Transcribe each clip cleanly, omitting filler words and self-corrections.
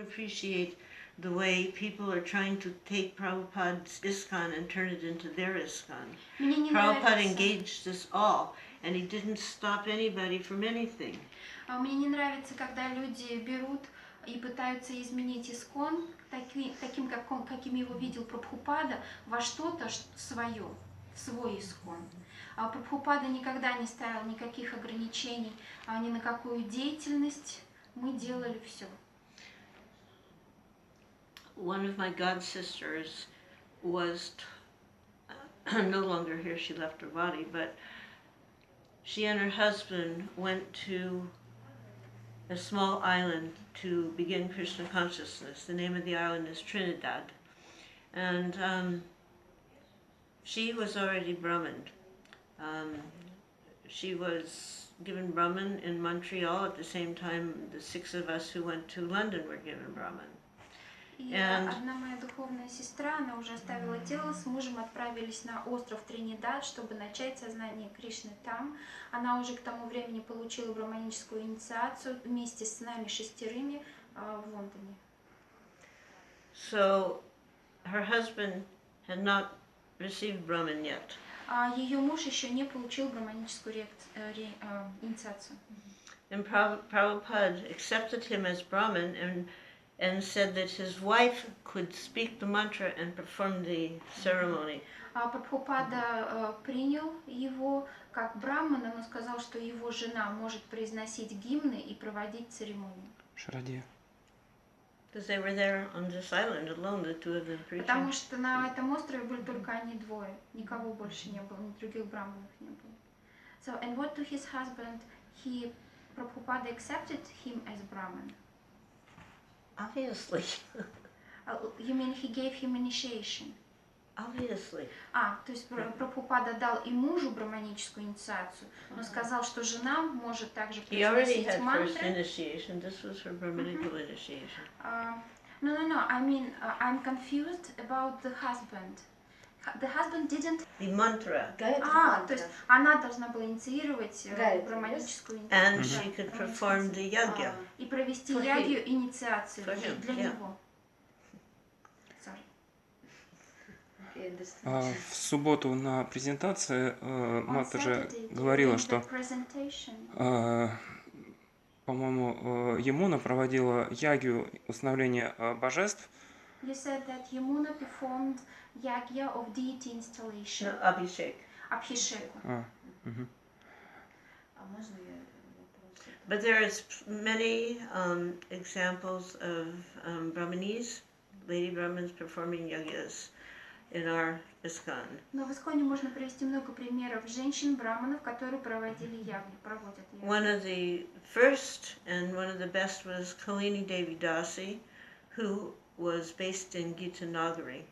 appreciate the way people are trying to take Prabhupada's ISKCON and turn it into their ISKCON. Prabhupada engaged us all, and he didn't stop anybody from anything. Мне не нравится, когда люди берут и пытаются изменить ИСККОН таким, каким его видел Прабхупада, во что-то свое, в свой ИСККОН. Прабхупада никогда не ставил никаких ограничений ни на какую деятельность. Мы делали все. One of my god sisters was no longer here, she left her body, but she and her husband went to a small island to begin Krishna consciousness. The name of the island is Trinidad. And she was already Brahmin. She was given Brahmin in Montreal at the same time the 6 of us who went to London were given Brahmin. И одна моя духовная сестра, она уже оставила тело, с мужем отправились на остров Тринидад, чтобы начать сознание Кришны там. Она уже к тому времени получила браманическую инициацию вместе с нами 6 в Лондоне. So her husband had not received Brahmin yet. Ее муж еще не получил браманическую инициацию. And Prabhupada accepted him as Brahmin and said that his wife could speak the mantra and perform the ceremony. Прабхупада принял его как брамана, но сказал, что его жена может произносить гимны и проводить церемонию. Шарадия. Because they were there on this island alone, the two of them preaching. Потому что на этом острове были только они двое, никого больше не было, ни других браманов не было. So, and what to his husband, Prabhupada accepted him as Brahman. Obviously. You mean he gave him initiation? Obviously. То есть Прабхупада дал и мужу браманическую инициацию, но сказал, что жена может также произносить мантры. He already had first initiation. This was her Brahmanical initiation. No. I mean, I'm confused about the husband. The husband didn't. The mantra. То есть она должна была инициировать браманическую инициацию. And she could perform the yagya. И провести ягью инициацию для него. В субботу на презентации матаджи говорила, что, по-моему, Ямуна проводила ягью установления божеств. You said that Yamuna performed yagya of deity installation. No, Abhishek. Abhishek. But there is many examples of Brahmanis, lady Brahmins performing yagyas in our ISKCON. Но в ИСККОНе можно привести много примеров женщин-браманов, которые проводили ягни, проводят ягни. One of the first and one of the best was Kalini Devi Dasi, who was based in Gitanagari.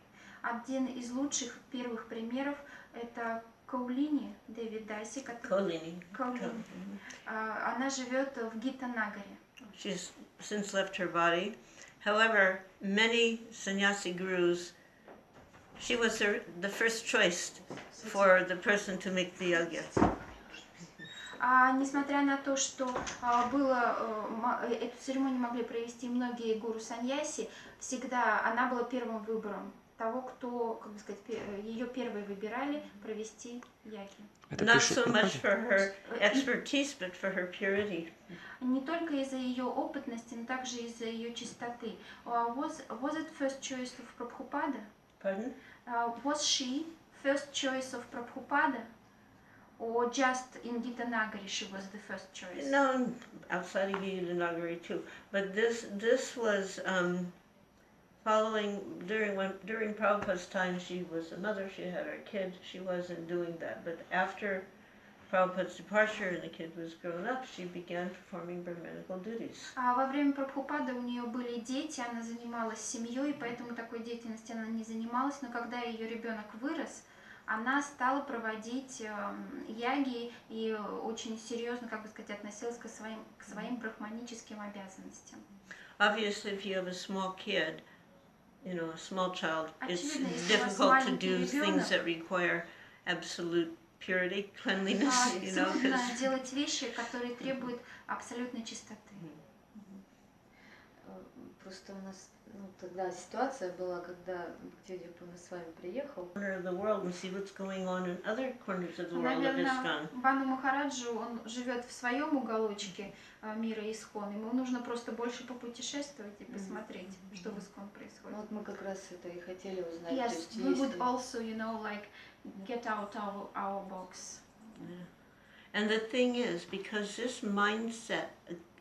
Один из лучших первых примеров это Каулини Деви Даси, которая она живет в Гитанагаре. She's since left her body. However, many sannyasi gurus, she was the first choice for the person to make the yagya. Несмотря на то, что эту церемонию могли провести многие гуру саньяси, всегда она была первым выбором того, кто, как бы сказать, ее первой выбирали провести яги. Not so much for her expertise, but for her purity. Не только из-за ее опытности, но также из-за ее чистоты. Was it first choice of Prabhupada? Pardon? Was she first choice of Prabhupada? Or just in Gitanagari she was the first choice? No, outside of Gitanagari too. But this was following during Prabhupada's time. She was a mother. She had her kid. She wasn't doing that. But after Prabhupada's departure and the kid was grown up, she began performing Brahmanical duties. Во время Прабхупады у нее были дети, она занималась семьей, поэтому такой деятельностью она не занималась. Но когда ее ребенок вырос, она стала проводить яги и очень серьезно, как бы сказать, относилась к своим брахманическим обязанностям. Obviously, if you have a small kid, you know, a small child, it's difficult to do things that require absolute purity, cleanliness, you know. Трудно делать вещи, которые требуют абсолютной чистоты. Просто у нас, ну, тогда ситуация была, когда дядя Пуна с вами приехал. Corner of the world and see what's going on in other corners of the world of Наверное, ISKCON. Бану Махараджу, он живет в своем уголочке мира Искон. Ему нужно просто больше попутешествовать и посмотреть, что в Искон Ну, происходит. вот мы как раз это и хотели узнать. То Yes, есть, we would если- also, you know, like get out our box. And the thing is, because this mindset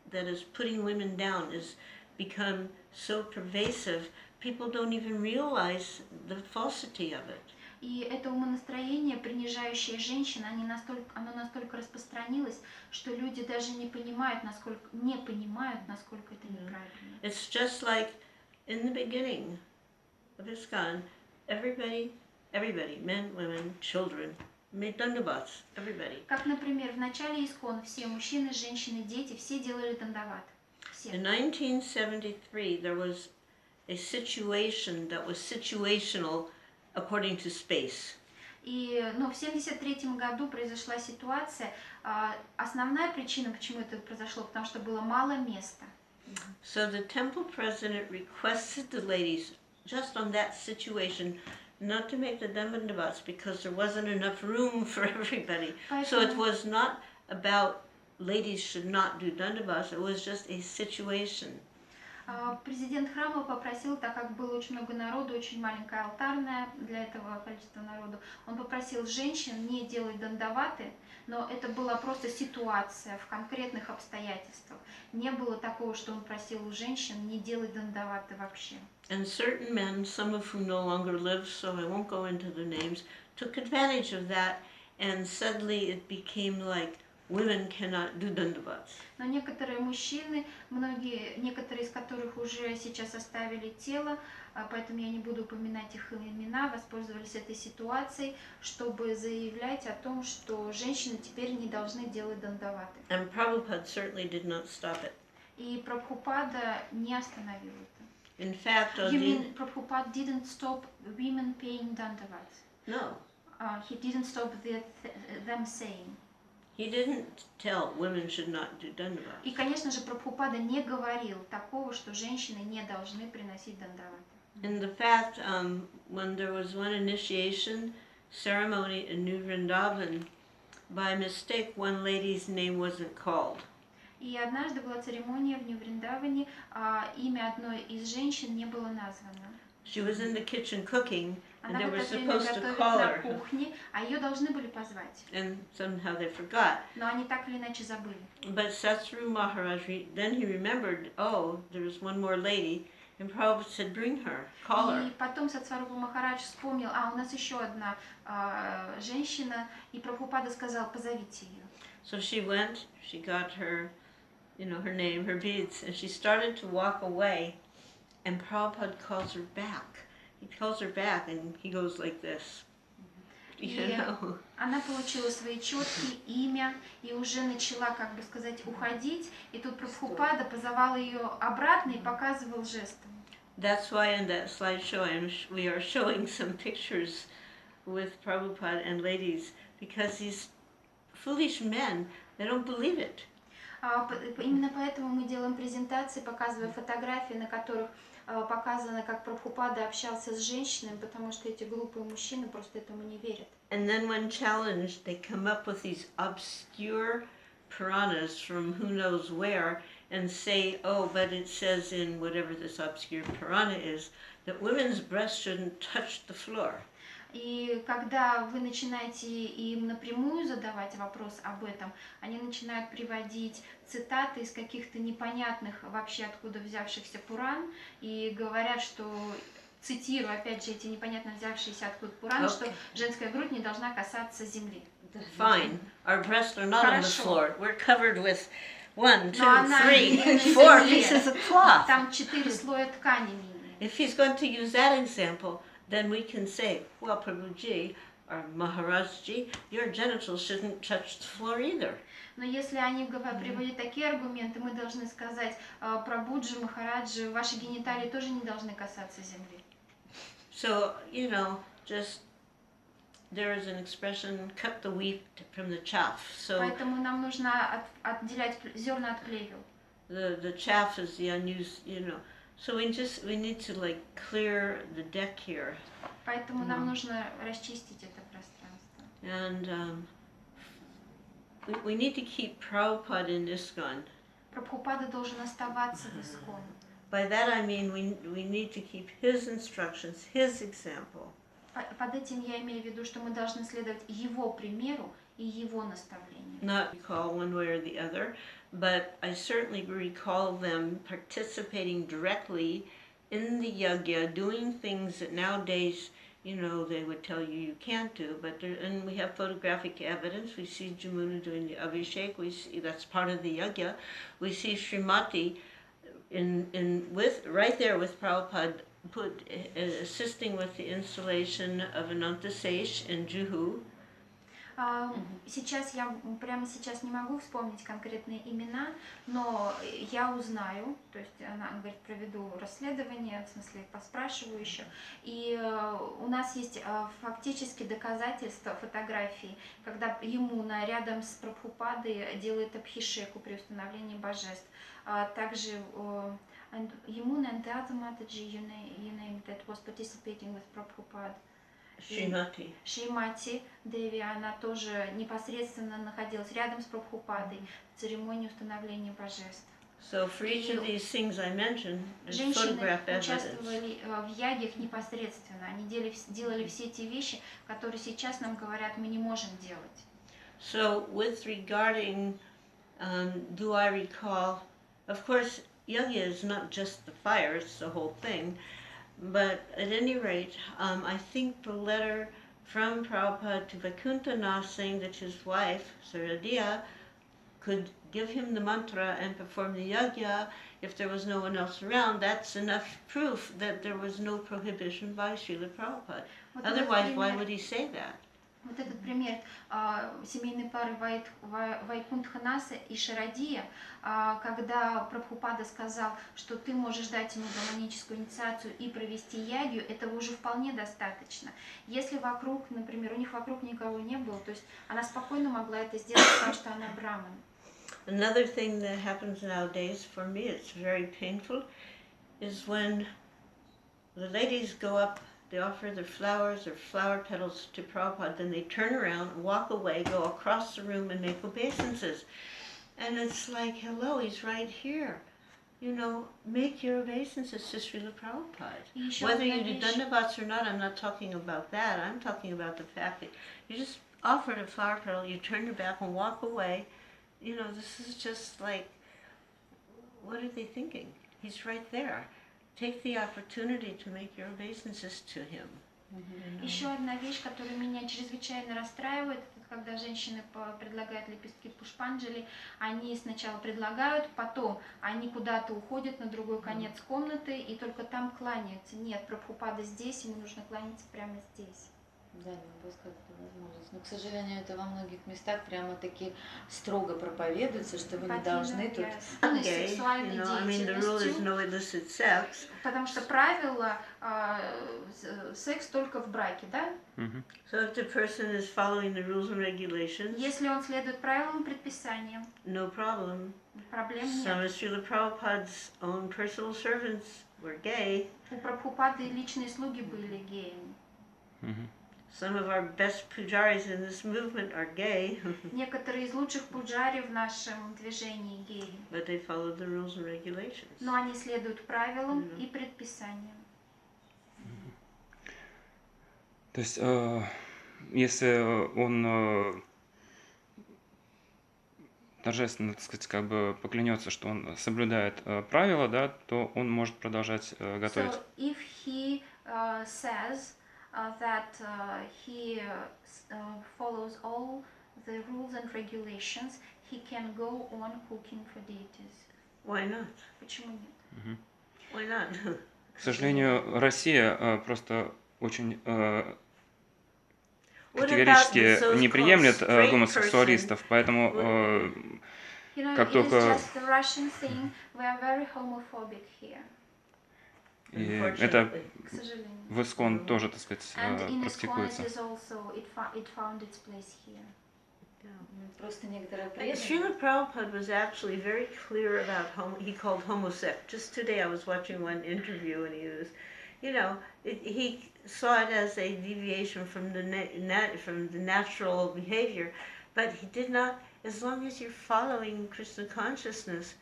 that is putting women down is become so pervasive, people don't even realize the falsity of it. И это умонастроение, принижающее женщин, оно настолько распространилось, что люди даже не понимают, насколько это неправильно. It's just like in the beginning of ISKCON, everybody, men, women, children, made dandavats, everybody. Как, например, в начале Искон все мужчины, женщины, дети, все делали дандават. Все. In 1973, there was a situation that was situational according to space. И, в 1973 году произошла ситуация. Основная причина, почему это произошло, потому что было мало места. So the temple president requested the ladies, just on that situation, not to make the dandavats because there wasn't enough room for everybody. So it was not about ladies should not do dandavats, it was just a situation. Президент храма попросил, так как было очень много народу, очень маленькая алтарная для этого количества народу, он попросил женщин не делать дандаваты, но это была просто ситуация в конкретных обстоятельствах. Не было такого, что он просил у женщин не делать дандаваты вообще. And certain men, some of whom no longer live, so I won't go into the names, took advantage of that, and suddenly it became like women cannot do dandavats. Но некоторые мужчины, некоторые из которых уже сейчас оставили тело, поэтому я не буду упоминать их имена, воспользовались этой ситуацией, чтобы заявлять о том, что женщины теперь не должны делать дандаваты. And Prabhupada certainly did not stop it. И Прабхупада не остановил это. In fact, You mean Prabhupada didn't stop women paying dandavats? no, He didn't stop them saying. he didn't tell women should not do dandavats. И, конечно же, Прабхупада не говорил такого, что женщины не должны приносить дандаваты. In the fact, when there was one initiation ceremony in New Vrindavan, by mistake one lady's name wasn't called. И однажды была церемония в Нью-Вриндаване, а имя одной из женщин не было названо. She was in the kitchen cooking, and Она they в were это время supposed to готовит call на her, кухне, а ее должны были позвать. and somehow they forgot. Но они так или иначе забыли. But Satsuru Maharaj, then he remembered, oh, there was one more lady, and Prabhupada said, bring her, call her. И потом Сатсварупа Махарадж вспомнил, у нас еще одна женщина, и Прабхупада сказал, позовите ее. So she went, she got her, her name, her beads, and she started to walk away, and Prabhupada calls her back. He calls her back, and he goes like this, И она получила свои четки, имя, и уже начала, как бы сказать, уходить, и тут Прабхупада позывал ее обратно и показывал жестом. That's why in that slideshow we are showing some pictures with Prabhupada and ladies, because these foolish men, they don't believe it. Именно поэтому мы делаем презентации, показывая фотографии, на которых показано, как Прабхупада общался с женщинами, потому что эти глупые мужчины просто этому не верят. And then when challenged, they come up with these obscure Puranas from who knows where and say, oh, but it says in whatever this obscure Purana is, that women's breasts shouldn't touch the floor. И когда вы начинаете им напрямую задавать вопрос об этом, они начинают приводить цитаты из каких-то непонятных вообще откуда взявшихся Пуран и говорят, что, цитирую опять же эти непонятно взявшиеся откуда Пураны, что женская грудь не должна касаться земли. Fine, our breasts are not on the floor. We're covered with 1, 2, Но она 3, не на 4 земле. pieces of cloth. Там 4 слоя ткани минимум. If he's going to use that example, then we can say, well, Prabhuji or Maharajji, your genitals shouldn't touch the floor either. Но если они приводят такие аргументы, мы должны сказать, Прабhuджи, Махараджи, ваши гениталии тоже не должны касаться земли. So, just there is an expression, cut the wheat from the chaff. So Поэтому нам нужно отделять зерна от плевел. the chaff is the unused, So we need to like clear the deck here, Поэтому нам нужно расчистить это пространство. and we need to keep Prabhupada in ISKCON. Прабхупада должен оставаться в Искон. By that I mean we need to keep his instructions, his example. Под этим я имею в виду, что мы должны следовать его примеру и его наставлению. Not recall one way or the other, but I certainly recall them participating directly in the yajna, doing things that nowadays, you know, they would tell you can't do. And we have photographic evidence. We see Jamuna doing the abhishek. We see that's part of the yajna. We see Srimati right there with Prabhupada assisting with the installation of Anantasesh in Juhu. Сейчас прямо сейчас не могу вспомнить конкретные имена, но я узнаю, то есть она говорит, проведу расследование, в смысле поспрашиваю еще, и у нас есть фактически доказательства, фотографии, когда Ямуна рядом с Прабхупадой делает абхишеку при установлении божеств, также Ямуна and the other матаджи, you name that was participating with Prabhupada. Шримати Деви, она тоже непосредственно находилась рядом с Прабхупадой в церемонии установления божеств. So for each of these things I mentioned, there's photograph evidence. Женщины участвовали в ягьях непосредственно, они делали все эти вещи, которые сейчас нам говорят, мы не можем делать. So with regarding, do I recall, of course, yajna is not just the fire, it's the whole thing. But at any rate, I think the letter from Prabhupada to Vaikuntha saying that his wife, Saradiya, could give him the mantra and perform the yajna if there was no one else around, that's enough proof that there was no prohibition by Srila Prabhupada. Otherwise, why would he say that? Вот этот пример семейной пары Вайкунтханаса и Шарадия, когда Прабхупада сказал, что ты можешь дать ему браманическую инициацию и провести ягью, этого уже вполне достаточно. Если вокруг, например, у них вокруг никого не было, то есть она спокойно могла это сделать, потому что она браман. Another thing that happens nowadays, for me it's very painful, is when the ladies go up, they offer their flowers or flower petals to Prabhupada, then they turn around, walk away, go across the room and make obeisances. And it's like, hello, he's right here. You know, make your obeisances to Srila Prabhupada. Whether you do dandavats or not, I'm not talking about that. I'm talking about the fact that you just offered a flower petal, you turn your back and walk away. You know, this is just like, what are they thinking? He's right there. Take the opportunity to make your obeisances to him. Еще одна вещь, которая меня чрезвычайно расстраивает, это когда женщины предлагают лепестки пушпанджали, они сначала предлагают, потом они куда-то уходят на другой конец комнаты и только там кланяются. Нет, Прабхупада здесь, ему нужно кланяться прямо здесь. Да, не упускать эту возможность. Но, к сожалению, это во многих местах прямо-таки строго проповедуется, что вы не должны тут... Сексуальной деятельностью. Потому что правило секс только в браке, да? So if the person is following the rules and regulations, если он следует правилам и предписаниям, no problem. Проблем нет. Some of Srila Prabhupada's own personal servants were gay. У Прабхупады личные слуги были геями. Some of our best pujaris in this movement are gay. Некоторые из лучших пуджари в нашем движении геи. But they follow the rules and regulations. Но они следуют правилам и предписаниям. То есть, если он торжественно, так сказать, как бы поклянется, что он соблюдает правила, да, то он может продолжать готовить. So if he says that he follows all the rules and regulations, he can go on cooking for deities. Why not? Почему нет? Why not? К сожалению, Россия просто очень категорически не приемлет гомосексуалистов, поэтому как только... И это в ИСККОН тоже, так сказать, практикуется. Просто некоторая Srila преданность. Prabhupada was actually very clear about he called homosex. Just today I was watching one interview and he was, he saw it as a deviation from the natural behavior, but he did not, as long as you're following Krishna consciousness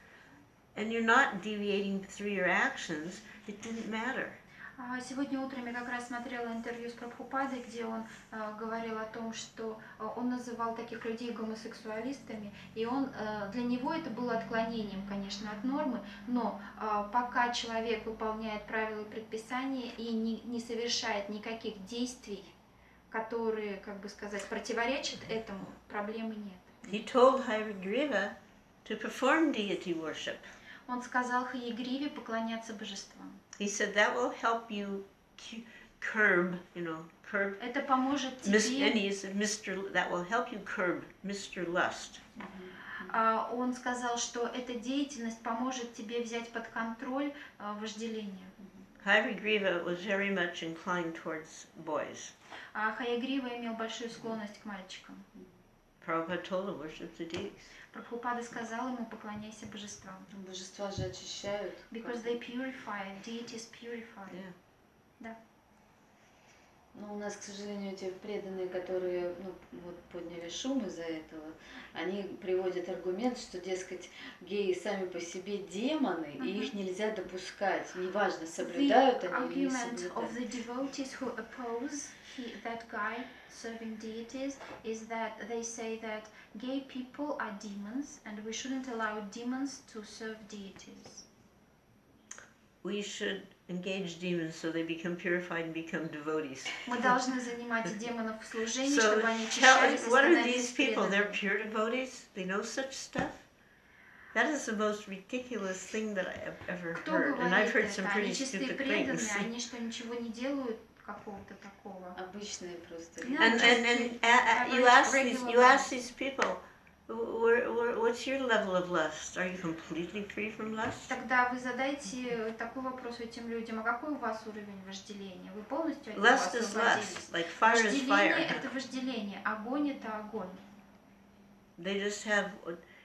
and you're not deviating through your actions, it didn't matter. Сегодня утром я как раз смотрела интервью с Прабхупадой, где он говорил о том, что он называл таких людей гомосексуалистами, и для него это было отклонением, конечно, от нормы, но пока человек выполняет правила и предписания и не совершает никаких действий, которые, как бы сказать, противоречат этому, проблемы нет. He told Haryagriva to perform deity worship. Он сказал Хаягриве поклоняться божествам. He said that will help you curb. Это поможет And тебе. he said, that will help you curb Mr. Lust. Он сказал, что эта деятельность поможет тебе взять под контроль вожделение. Haryagriva was very much inclined towards boys. Хаягрива имел большую склонность к мальчикам. Prabhupada told him worship the deities. Прабхупада сказал ему поклоняйся божествам. Божества же очищают. Because they purify, deities purify. Yeah. Да. Но у нас, к сожалению, те преданные, которые подняли шум из-за этого, они приводят аргумент, что, дескать, геи сами по себе демоны, и их нельзя допускать. Неважно, соблюдают они или не The argument of соблюдают. the devotees who oppose that guy serving deities is that they say that gay people are demons and we shouldn't allow demons to serve deities. We should engage demons so they become purified and become devotees. Мы должны занимать демонов в служении, So чтобы они очищались и what are становились these people? They're преданными. pure devotees? They know such stuff? That is the most ridiculous thing that I have ever Кто heard. And I've говорит heard some это? pretty Они чистые stupid преданные, things. они что, ничего не делают какого-то такого? Обычные просто. No, And you regular ask these people, what's your level of lust? Are you completely free from lust? Тогда вы задайте такой вопрос этим людям, а какой у вас уровень вожделения? Вы полностью от него Lust is освободились? lust, like fire is Вожделение fire. это вожделение, огонь это огонь. They just have,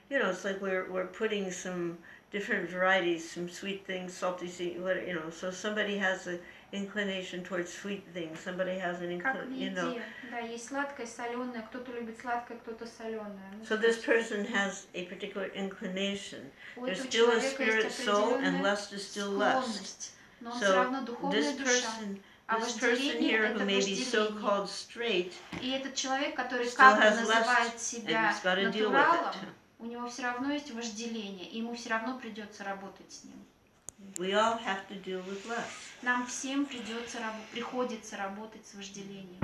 it's like we're putting some different varieties, some sweet things, salty, so somebody has an inclination towards sweet things, somebody has an Как в inclination, еде, да, есть сладкое, соленое, кто-то любит сладкое, кто-то соленое. So this person has a particular inclination. У There's этого still a человека spirit есть soul and определенная lust is still lust. склонность, но он So все равно this духовная душа. person, А this person вожделение here это who may be вожделение. so-called straight, И этот человек, который still как бы has называет lust, себя and he's got to deal with натуралом, it. у него все равно есть вожделение, и ему все равно придется работать с ним. We all have to deal with lust. Нам всем приходится работать с вожделением.